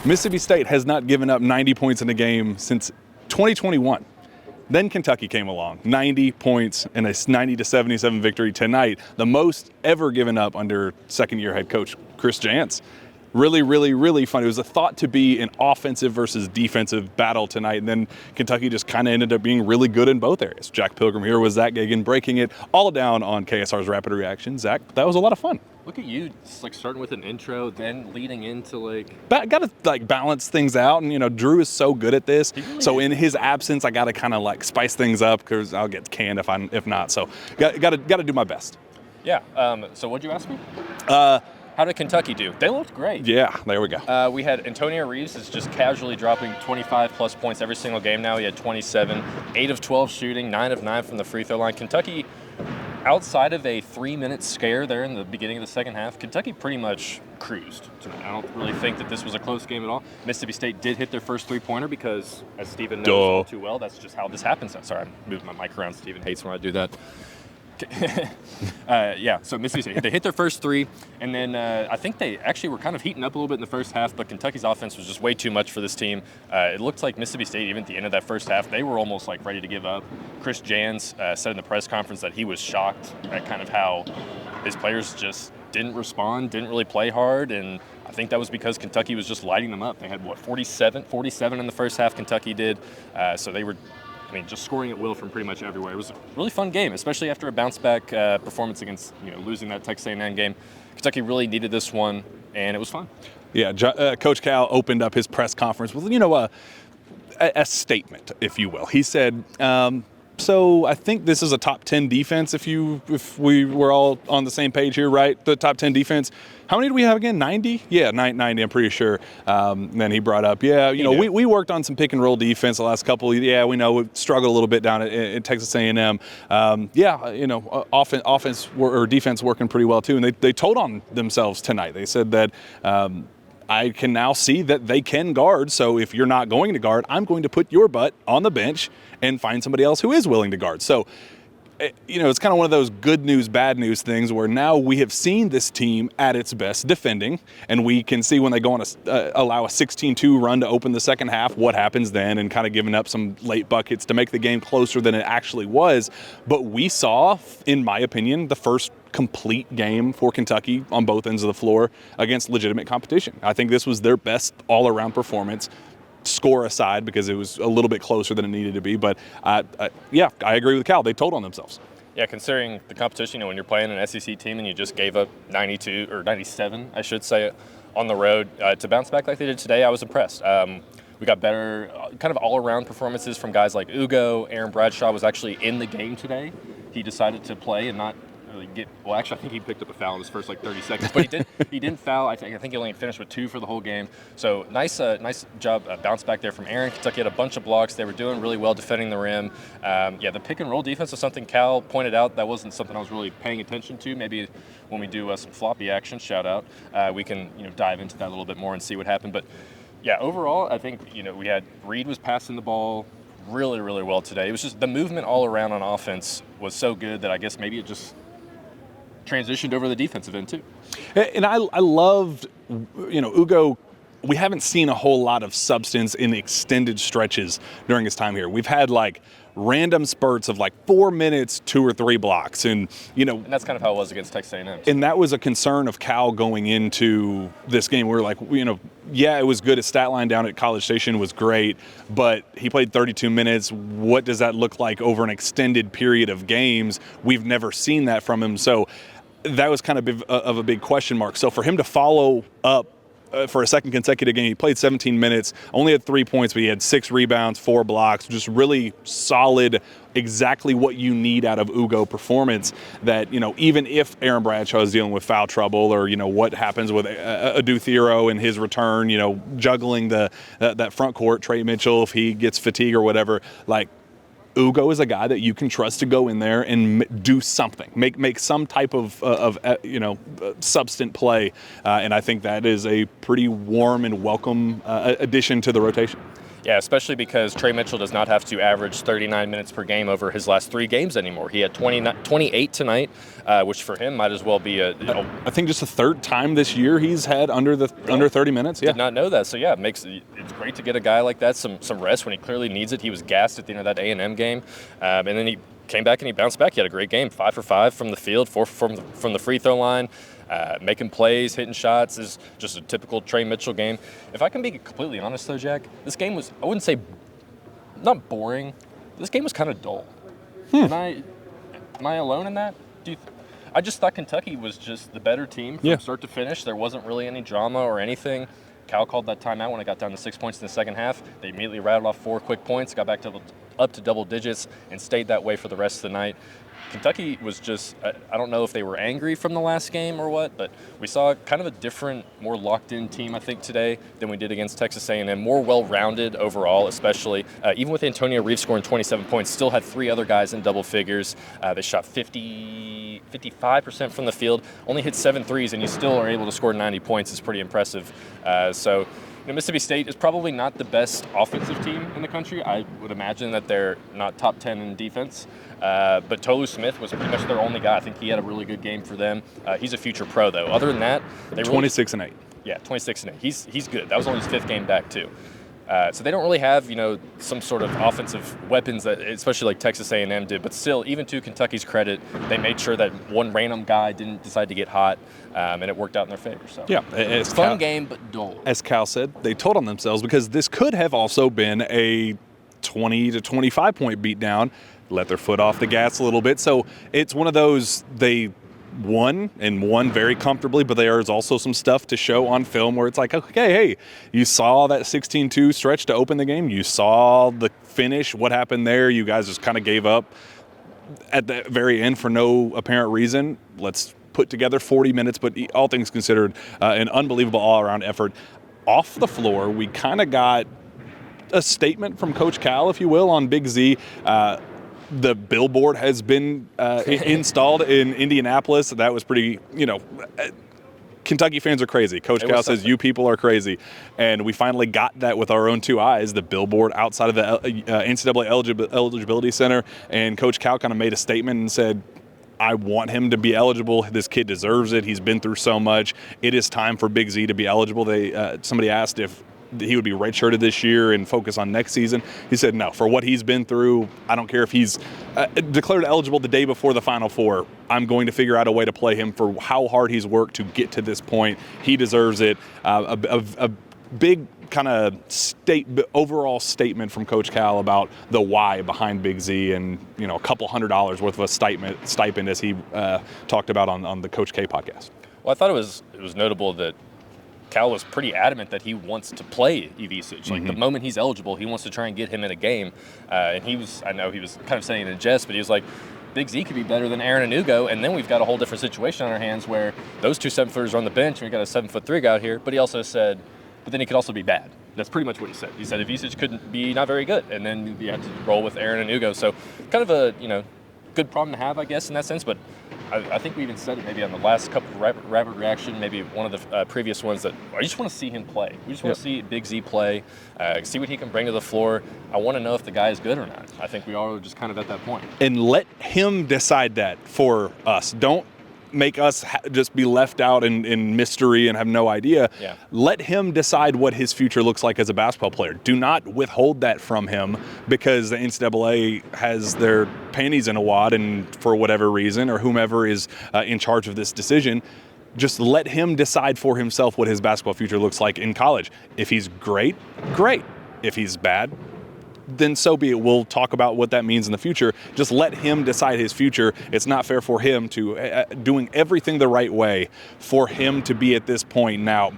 Mississippi State has not given up 90 points in a game since 2021. Then Kentucky came along, 90 points in a 90-77 victory tonight, the most ever given up under second-year head coach Chris Jans. Really, really, really fun. It was a thought to be an offensive versus defensive battle tonight, and then Kentucky just kind of ended up being really good in both areas. Jack Pilgrim here was Zach Gagan breaking it all down on KSR's Rapid Reaction. Zach, that was a lot of fun. Look at you, just like starting with an intro, then leading into got to like balance things out, and Drew is so good at this. Really so is. in his absence, I got to kind of like spice things up because I'll get canned if not. So got to do my best. Yeah. So what'd you ask me? How did Kentucky do? They looked great. Yeah, there we go. We had Antonio Reeves is just casually dropping 25-plus points every single game now. He had 27, 8 of 12 shooting, 9 of 9 from the free throw line. Kentucky, outside of a 3-minute scare there in the beginning of the second half, Kentucky pretty much cruised tonight. I don't really think that this was a close game at all. Mississippi State did hit their first three-pointer because, as Stephen knows all too well, that's just how this happens. Sorry, I'm moving my mic around. Stephen hates when I do that. So Mississippi State, they hit their first three, and then I think they actually were kind of heating up a little bit in the first half, but Kentucky's offense was just way too much for this team. It looked like Mississippi State, even at the end of that first half, they were almost like ready to give up. Chris Jans said in the press conference that he was shocked at kind of how his players just didn't respond, didn't really play hard, and I think that was because Kentucky was just lighting them up. They had, 47 in the first half, Kentucky did, so they were just scoring at will from pretty much everywhere. It was a really fun game, especially after a bounce-back performance against, losing that Texas A&M game. Kentucky really needed this one, and it was fun. Yeah, Coach Cal opened up his press conference with, a statement, if you will. He said, so I think this is a top 10 defense if we were all on the same page here, right? The top 10 defense. How many do we have again? 90? Yeah, 90, I'm pretty sure. Then he brought up, we worked on some pick and roll defense the last couple. Yeah, we know we struggled a little bit down at Texas A&M. Offense or defense working pretty well too. And they told on themselves tonight. They said that I can now see that they can guard. So if you're not going to guard, I'm going to put your butt on the bench and find somebody else who is willing to guard. So, it's kind of one of those good news, bad news things where now we have seen this team at its best defending, and we can see when they go on allow a 16-2 run to open the second half, what happens then, and kind of giving up some late buckets to make the game closer than it actually was. But we saw, in my opinion, the first complete game for Kentucky on both ends of the floor against legitimate competition. I think this was their best all-around performance, score aside, because it was a little bit closer than it needed to be. But I agree with Cal. They told on themselves. Yeah, considering the competition, when you're playing an SEC team and you just gave up 92 or 97, I should say, on the road, to bounce back like they did today, I was impressed. We got better kind of all-around performances from guys like Ugo. Aaron Bradshaw was actually in the game today. He decided to play and not really I think he picked up a foul in his first 30 seconds, but he didn't foul. I think he only finished with 2 for the whole game. So nice job, bounce back there from Aaron. Kentucky had a bunch of blocks. They were doing really well defending the rim. The pick and roll defense was something Cal pointed out. That wasn't something I was really paying attention to. Maybe when we do some floppy action, shout out, we can dive into that a little bit more and see what happened. But yeah, overall, I think we had Reed was passing the ball really, really well today. It was just the movement all around on offense was so good that I guess maybe it just transitioned over the defensive end too. And I loved, Ugo. We haven't seen a whole lot of substance in extended stretches during his time here. We've had random spurts of 4 minutes, 2 or 3 blocks, and and that's kind of how it was against Texas A&M. And that was a concern of Cal going into this game. We were it was good. His stat line down at College Station was great, but he played 32 minutes. What does that look like over an extended period of games? We've never seen that from him. So that was kind of a big question mark. So for him to follow up for a second consecutive game, he played 17 minutes, only had 3 points, but he had 6 rebounds, 4 blocks, just really solid, exactly what you need out of Ugo performance. That, even if Aaron Bradshaw is dealing with foul trouble or, what happens with Adu Thero in his return, juggling that front court, Tre Mitchell, if he gets fatigue or whatever, Ugo is a guy that you can trust to go in there and do something, make some type of substantive play, and I think that is a pretty warm and welcome addition to the rotation. Yeah, especially because Tre Mitchell does not have to average 39 minutes per game over his last 3 games anymore. He had 28 tonight, which for him might as well be I think just the third time this year he's had under 30 minutes. Yeah. Did not know that. So yeah, it's great to get a guy like that some rest when he clearly needs it. He was gassed at the end of that A&M game, and then he came back and he bounced back. He had a great game, 5 for 5 from the field, 4 from the free throw line. Making plays, hitting shots is just a typical Tre Mitchell game. If I can be completely honest, though, Jack, this game was, I wouldn't say, not boring. This game was kind of dull. Am I alone in that? I just thought Kentucky was just the better team from start to finish. There wasn't really any drama or anything. Cal called that timeout when it got down to 6 points in the second half. They immediately rattled off 4 quick points, got back up to double digits, and stayed that way for the rest of the night. Kentucky was just, I don't know if they were angry from the last game or what, but we saw kind of a different, more locked-in team, I think, today than we did against Texas A&M. More well-rounded overall, especially. Even with Antonio Reeves scoring 27 points, still had 3 other guys in double figures. They shot 55% from the field, only hit 7 threes, and you still are able to score 90 points. It's pretty impressive. Mississippi State is probably not the best offensive team in the country. I would imagine that they're not top 10 in defense. But Tolu Smith was pretty much their only guy. I think he had a really good game for them. He's a future pro, though. Other than that, they 26-8. Yeah, 26-8. He's good. That was only his 5th game back, too. So they don't really have, some sort of offensive weapons that, especially like Texas A&M did. But still, even to Kentucky's credit, they made sure that one random guy didn't decide to get hot, and it worked out in their favor. So yeah, it's a fun game, but dull. As Cal said, they told on themselves because this could have also been a 20 to 25 point beatdown. Let their foot off the gas a little bit. So it's one of those they won very comfortably, but there is also some stuff to show on film where it's like, okay, hey, you saw that 16-2 stretch to open the game. You saw the finish. What happened there? You guys just kind of gave up at the very end for no apparent reason. Let's put together 40 minutes, but all things considered, an unbelievable all-around effort. Off the floor, we kind of got a statement from Coach Cal, if you will, on Big Z. The billboard has been installed in Indianapolis. That was pretty, Kentucky fans are crazy. Coach Cal says you people are crazy. And we finally got that with our own 2 eyes, the billboard outside of the NCAA eligibility center. And Coach Cal kind of made a statement and said, I want him to be eligible. This kid deserves it. He's been through so much. It is time for Big Z to be eligible. Somebody asked if he would be redshirted this year and focus on next season. He said no. For what he's been through, I don't care if he's declared eligible the day before the Final Four. I'm going to figure out a way to play him for how hard he's worked to get to this point. He deserves it. A big kind of overall statement from Coach Cal about the why behind Big Z, and a couple $100 worth of a stipend as he talked about on the Coach K podcast. Well, I thought it was notable that Cal was pretty adamant that he wants to play Ivisic. Like, the moment he's eligible, he wants to try and get him in a game. And I know he was kind of saying it in jest, but he was like, Big Z could be better than Aaron Anugo, and then we've got a whole different situation on our hands where those 2 7-footers are on the bench, and we've got a 7'3" guy out here. But he also said, but then he could also be bad. That's pretty much what he said. He said Ivisic couldn't be not very good, and then you had to roll with Aaron Anugo. So kind of a, good problem to have, I guess, in that sense. But I think we even said it maybe on the last couple of rapid reaction, maybe one of the previous ones, that I just want to see him play. We just want to see Big Z play, see what he can bring to the floor. I want to know if the guy is good or not. I think we are just kind of at that point. And let him decide that for us. Don't make us just be left out in mystery and have no idea. Yeah. Let him decide what his future looks like as a basketball player. Do not withhold that from him because the NCAA has their panties in a wad, and for whatever reason, or whomever is in charge of this decision, just let him decide for himself what his basketball future looks like in college. If he's great, great. If he's bad, then so be it. We'll talk about what that means in the future. Just let him decide his future. It's not fair for him to, doing everything the right way, for him to be at this point now,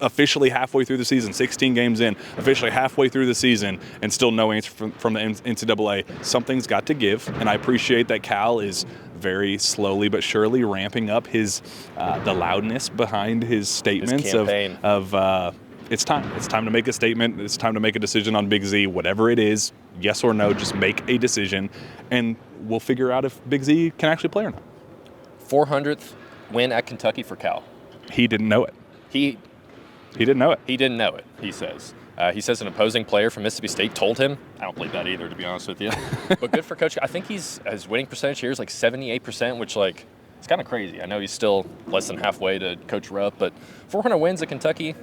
officially halfway through the season, 16 games in, officially halfway through the season, and still no answer from the NCAA. Something's got to give, and I appreciate that Cal is very slowly but surely ramping up his the loudness behind his statements of it's time. It's time to make a statement. It's time to make a decision on Big Z. Whatever it is, yes or no, just make a decision, and we'll figure out if Big Z can actually play or not. 400th win at Kentucky for Cal. He didn't know it. He didn't know it. He didn't know it, he says. He says an opposing player from Mississippi State told him. I don't believe that either, to be honest with you. But good for Coach. I think his winning percentage here is like 78%, which like it's kind of crazy. I know he's still less than halfway to Coach Rupp, but 400 wins at Kentucky,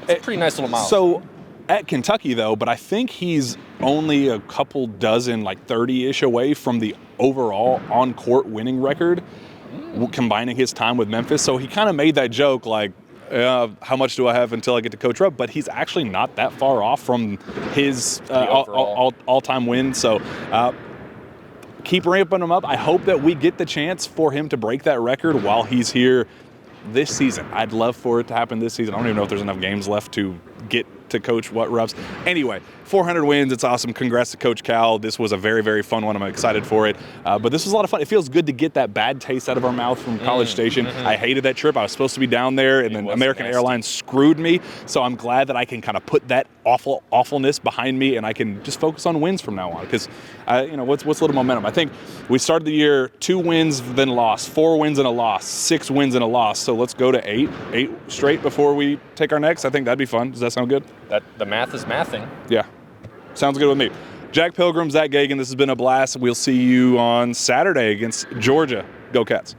it's a pretty nice little milestone. So at Kentucky, though, but I think he's only a couple dozen, like 30-ish away from the overall on-court winning record, combining his time with Memphis. So he kind of made that joke like, how much do I have until I get to Coach Rupp? But he's actually not that far off from his all-time win. So keep ramping him up. I hope that we get the chance for him to break that record while he's here this season. I'd love for it to happen this season. I don't even know if there's enough games left to get to Coach Rupp's. Anyway, 400 wins. It's awesome. Congrats to Coach Cal. This was a very, very fun one. I'm excited for it. But this was a lot of fun. It feels good to get that bad taste out of our mouth from College Station. I hated that trip. I was supposed to be down there, and then American Airlines screwed me. So I'm glad that I can kind of put that awfulness behind me, and I can just focus on wins from now on. Because, what's a little momentum? I think we started the year 2 wins, then loss, 4 wins and a loss, 6 wins and a loss. So let's go to 8 straight before we take our next. I think that'd be fun. Does that sound good? The math is mathing. Yeah. Sounds good with me. Jack Pilgrim, Zach Gagan, this has been a blast. We'll see you on Saturday against Georgia. Go Cats.